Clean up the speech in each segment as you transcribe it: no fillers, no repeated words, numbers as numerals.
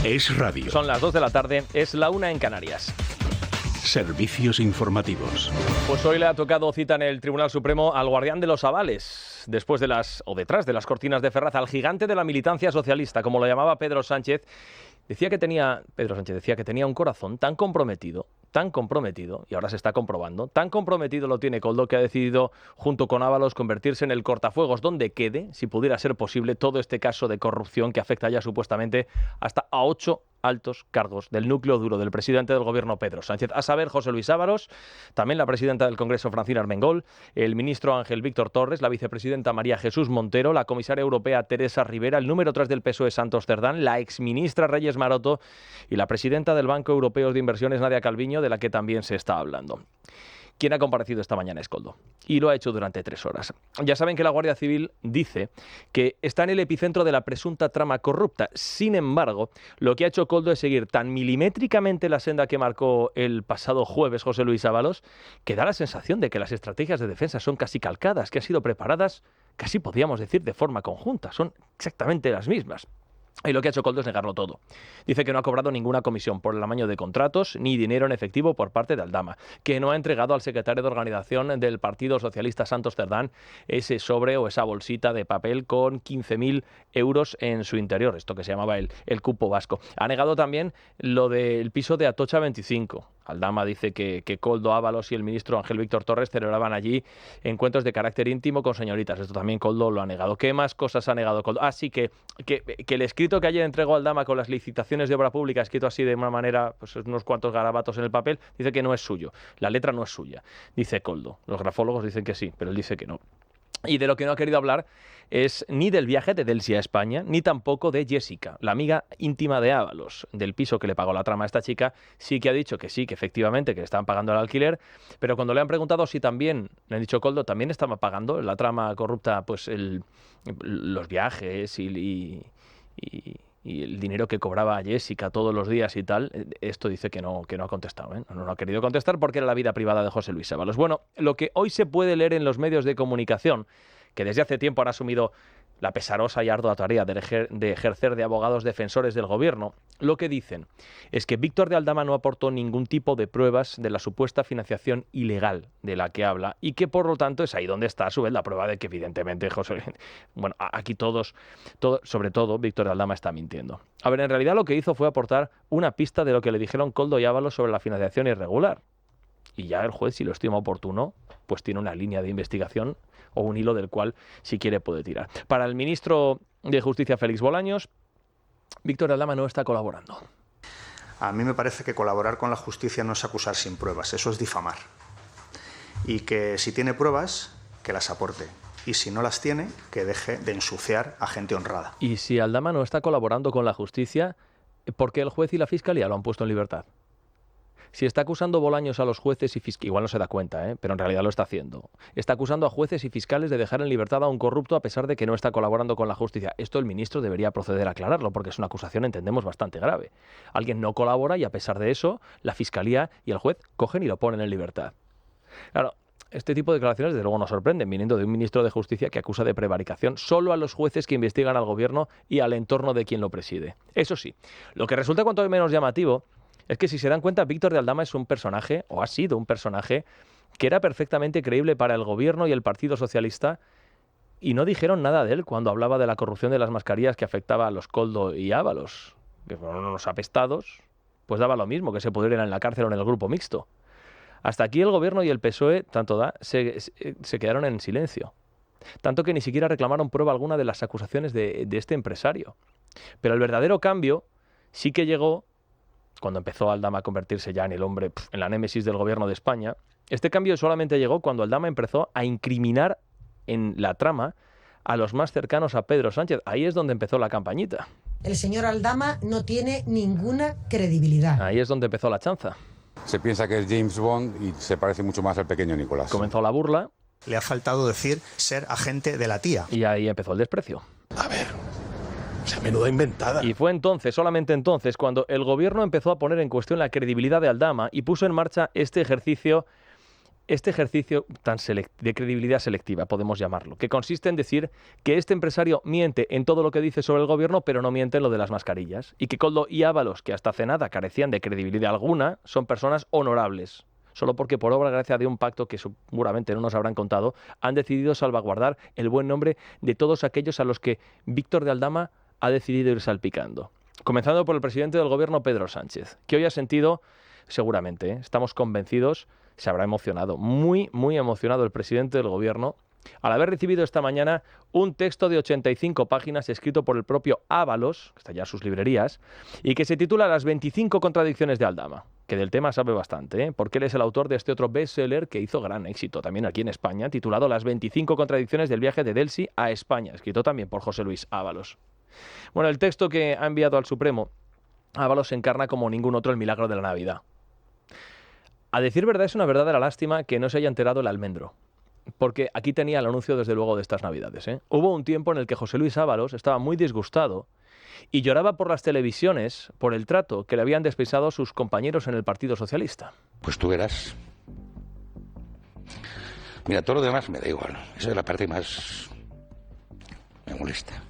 Es radio. Son las 2 de la tarde, es la 1 en Canarias. Servicios informativos. Pues hoy le ha tocado cita en el Tribunal Supremo al guardián de los avales, detrás de las cortinas de Ferraz, al gigante de la militancia socialista, como lo llamaba Pedro Sánchez. Pedro Sánchez decía que tenía un corazón tan comprometido, y ahora se está comprobando, tan comprometido lo tiene Koldo, que ha decidido, junto con Ábalos, convertirse en el cortafuegos donde quede, si pudiera ser posible, todo este caso de corrupción que afecta ya supuestamente hasta a 8 altos cargos del núcleo duro del presidente del gobierno Pedro Sánchez, a saber, José Luis Ábalos, también la presidenta del Congreso Francina Armengol, el ministro Ángel Víctor Torres, la vicepresidenta María Jesús Montero, la comisaria europea Teresa Rivera, el número 3 del PSOE Santos Cerdán, la exministra Reyes Maroto y la presidenta del Banco Europeo de Inversiones Nadia Calviño, de la que también se está hablando. Quien ha comparecido esta mañana es Koldo, y lo ha hecho durante 3 horas. Ya saben que la Guardia Civil dice que está en el epicentro de la presunta trama corrupta. Sin embargo, lo que ha hecho Koldo es seguir tan milimétricamente la senda que marcó el pasado jueves José Luis Ábalos, que da la sensación de que las estrategias de defensa son casi calcadas, que han sido preparadas, casi podríamos decir, de forma conjunta. Son exactamente las mismas. Y lo que ha hecho Koldo es negarlo todo. Dice que no ha cobrado ninguna comisión por el amaño de contratos ni dinero en efectivo por parte de Aldama, que no ha entregado al secretario de organización del Partido Socialista Santos Cerdán ese sobre o esa bolsita de papel con 15.000 euros en su interior, esto que se llamaba el cupo vasco. Ha negado también lo del piso de Atocha 25. Aldama dice que Koldo, Ábalos y el ministro Ángel Víctor Torres celebraban allí encuentros de carácter íntimo con señoritas. Esto también Koldo lo ha negado. ¿Qué más cosas ha negado Koldo? Así que el escrito que ayer entregó Aldama con las licitaciones de obra pública, escrito así de una manera, pues unos cuantos garabatos en el papel, dice que no es suyo. La letra no es suya, dice Koldo. Los grafólogos dicen que sí, pero él dice que no. Y de lo que no ha querido hablar es ni del viaje de Delsi a España, ni tampoco de Jessica, la amiga íntima de Ábalos, del piso que le pagó la trama a esta chica. Sí que ha dicho que sí, que efectivamente, que le estaban pagando el alquiler, pero cuando le han preguntado si también, le han dicho Koldo, también estaba pagando la trama corrupta, pues los viajes y el dinero que cobraba a Jessica todos los días y tal, esto dice que no ha contestado, ¿eh? No ha querido contestar porque era la vida privada de José Luis Ábalos. Bueno, lo que hoy se puede leer en los medios de comunicación, que desde hace tiempo han asumido la pesarosa y ardua tarea de ejercer de abogados defensores del gobierno, lo que dicen es que Víctor de Aldama no aportó ningún tipo de pruebas de la supuesta financiación ilegal de la que habla y que, por lo tanto, es ahí donde está a su vez la prueba de que, evidentemente, aquí todos, sobre todo, Víctor de Aldama está mintiendo. A ver, en realidad lo que hizo fue aportar una pista de lo que le dijeron Koldo y Ábalos sobre la financiación irregular. Y ya el juez, si lo estima oportuno, pues tiene una línea de investigación o un hilo del cual, si quiere, puede tirar. Para el ministro de Justicia, Félix Bolaños, Víctor Aldama no está colaborando. A mí me parece que colaborar con la justicia no es acusar sin pruebas, eso es difamar. Y que si tiene pruebas, que las aporte. Y si no las tiene, que deje de ensuciar a gente honrada. Y si Aldama no está colaborando con la justicia, ¿por qué el juez y la fiscalía lo han puesto en libertad? Si está acusando Bolaños a los jueces y fiscales, igual no se da cuenta, pero en realidad lo está haciendo. Está acusando a jueces y fiscales de dejar en libertad a un corrupto a pesar de que no está colaborando con la justicia. Esto el ministro debería proceder a aclararlo, porque es una acusación, entendemos, bastante grave. Alguien no colabora y a pesar de eso, la fiscalía y el juez cogen y lo ponen en libertad. Claro, este tipo de declaraciones desde luego nos sorprenden, viniendo de un ministro de Justicia que acusa de prevaricación solo a los jueces que investigan al gobierno y al entorno de quien lo preside. Eso sí, lo que resulta cuanto menos llamativo es que, si se dan cuenta, Víctor de Aldama es un personaje, o ha sido un personaje, que era perfectamente creíble para el gobierno y el Partido Socialista, y no dijeron nada de él cuando hablaba de la corrupción de las mascarillas que afectaba a los Koldo y Ábalos, que fueron unos apestados, pues daba lo mismo que se pudieran en la cárcel o en el grupo mixto. Hasta aquí el gobierno y el PSOE, se quedaron en silencio. Tanto que ni siquiera reclamaron prueba alguna de las acusaciones de este empresario. Pero el verdadero cambio sí que llegó cuando empezó Aldama a convertirse ya en el hombre, en la némesis del gobierno de España. Este cambio solamente llegó cuando Aldama empezó a incriminar en la trama a los más cercanos a Pedro Sánchez. Ahí es donde empezó la campañita. El señor Aldama no tiene ninguna credibilidad. Ahí es donde empezó la chanza. Se piensa que es James Bond y se parece mucho más al pequeño Nicolás. Comenzó la burla. Le ha faltado decir ser agente de la tía. Y ahí empezó el desprecio. A ver, esa menuda inventada. Y fue entonces, solamente entonces, cuando el gobierno empezó a poner en cuestión la credibilidad de Aldama y puso en marcha este ejercicio este ejercicio de credibilidad selectiva, podemos llamarlo, que consiste en decir que este empresario miente en todo lo que dice sobre el gobierno, pero no miente en lo de las mascarillas, y que Koldo y Ábalos, que hasta hace nada carecían de credibilidad alguna, son personas honorables, solo porque por obra gracia de un pacto que seguramente no nos habrán contado, han decidido salvaguardar el buen nombre de todos aquellos a los que Víctor de Aldama ha decidido ir salpicando. Comenzando por el presidente del gobierno, Pedro Sánchez, que hoy ha sentido, seguramente, estamos convencidos, se habrá emocionado, muy, muy emocionado el presidente del gobierno, al haber recibido esta mañana un texto de 85 páginas escrito por el propio Ábalos, que está ya en sus librerías, y que se titula Las 25 contradicciones de Aldama, que del tema sabe bastante, porque él es el autor de este otro bestseller que hizo gran éxito también aquí en España, titulado Las 25 contradicciones del viaje de Delsi a España, escrito también por José Luis Ábalos. Bueno, el texto que ha enviado al Supremo, Ábalos encarna como ningún otro el milagro de la Navidad. A decir verdad, es una verdadera lástima que no se haya enterado el almendro, porque aquí tenía el anuncio desde luego de estas Navidades. Hubo un tiempo en el que José Luis Ábalos estaba muy disgustado y lloraba por las televisiones por el trato que le habían dispensado sus compañeros en el Partido Socialista. Pues tú verás. Mira, todo lo demás me da igual. Esa es la parte más me molesta.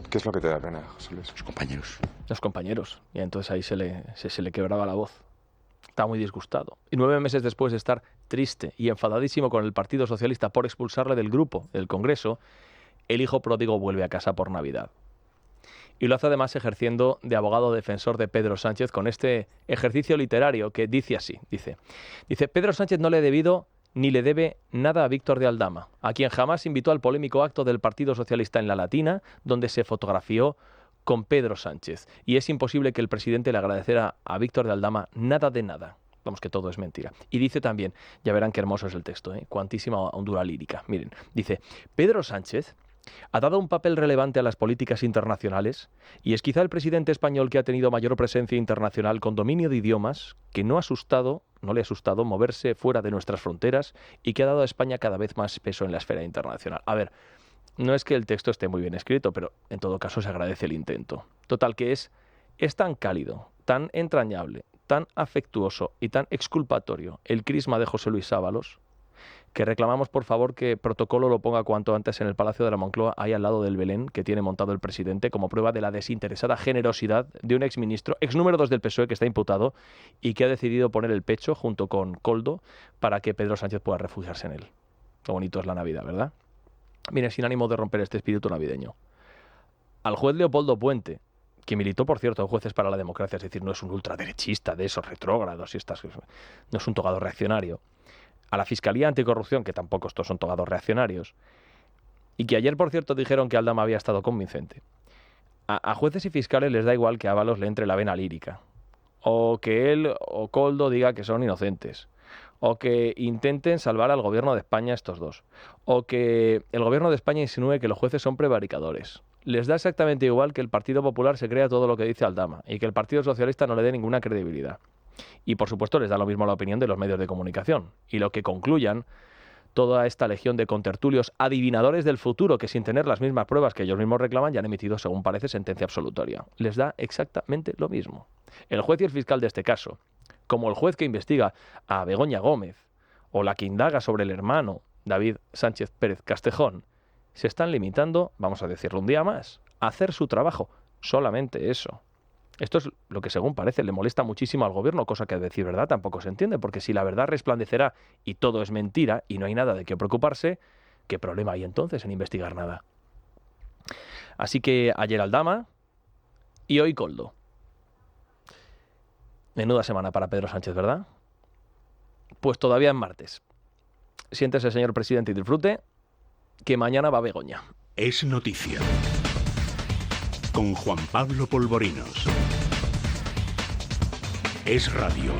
¿Qué es lo que te da pena, José Luis? Los compañeros. Los compañeros. Y entonces ahí se le quebraba la voz. Estaba muy disgustado. Y 9 meses después de estar triste y enfadadísimo con el Partido Socialista por expulsarle del grupo, del Congreso, el hijo pródigo vuelve a casa por Navidad. Y lo hace además ejerciendo de abogado defensor de Pedro Sánchez con este ejercicio literario que dice así. Dice, Pedro Sánchez no le ha debido ni le debe nada a Víctor de Aldama, a quien jamás invitó al polémico acto del Partido Socialista en La Latina, donde se fotografió con Pedro Sánchez. Y es imposible que el presidente le agradeciera a Víctor de Aldama nada de nada. Vamos, que todo es mentira. Y dice también, ya verán qué hermoso es el texto, cuantísima hondura lírica. Miren, dice, Pedro Sánchez ha dado un papel relevante a las políticas internacionales y es quizá el presidente español que ha tenido mayor presencia internacional con dominio de idiomas que no le ha asustado moverse fuera de nuestras fronteras y que ha dado a España cada vez más peso en la esfera internacional. A ver, no es que el texto esté muy bien escrito, pero en todo caso se agradece el intento. Total, que es tan cálido, tan entrañable, tan afectuoso y tan exculpatorio el crisma de José Luis Ábalos, que reclamamos por favor que Protocolo lo ponga cuanto antes en el Palacio de la Moncloa, ahí al lado del Belén que tiene montado el presidente, como prueba de la desinteresada generosidad de un exministro, ex número 2 del PSOE que está imputado y que ha decidido poner el pecho junto con Koldo para que Pedro Sánchez pueda refugiarse en él. Qué bonito es la Navidad, ¿verdad? Mire, sin ánimo de romper este espíritu navideño. Al juez Leopoldo Puente, que militó, por cierto, en Jueces para la Democracia, es decir, no es un ultraderechista de esos retrógrados y no es un togado reaccionario, a la Fiscalía Anticorrupción, que tampoco estos son togados reaccionarios, y que ayer, por cierto, dijeron que Aldama había estado convincente. A jueces y fiscales les da igual que a Ábalos le entre la vena lírica, o que él o Koldo diga que son inocentes, o que intenten salvar al gobierno de España estos dos, o que el gobierno de España insinúe que los jueces son prevaricadores. Les da exactamente igual que el Partido Popular se crea todo lo que dice Aldama y que el Partido Socialista no le dé ninguna credibilidad. Y por supuesto les da lo mismo la opinión de los medios de comunicación. Y lo que concluyan toda esta legión de contertulios adivinadores del futuro que sin tener las mismas pruebas que ellos mismos reclaman ya han emitido, según parece, sentencia absolutoria. Les da exactamente lo mismo. El juez y el fiscal de este caso, como el juez que investiga a Begoña Gómez o la que indaga sobre el hermano David Sánchez Pérez Castejón, se están limitando, vamos a decirlo un día más, a hacer su trabajo. Solamente eso. Esto es lo que, según parece, le molesta muchísimo al gobierno, cosa que, a decir verdad, tampoco se entiende, porque si la verdad resplandecerá y todo es mentira y no hay nada de qué preocuparse, ¿qué problema hay entonces en investigar nada? Así que ayer Aldama y hoy Koldo. Menuda semana para Pedro Sánchez, ¿verdad? Pues todavía es martes. Siéntese, señor presidente, y disfrute, que mañana va Begoña. Es noticia. Con Juan Pablo Polvorinos. Es radio.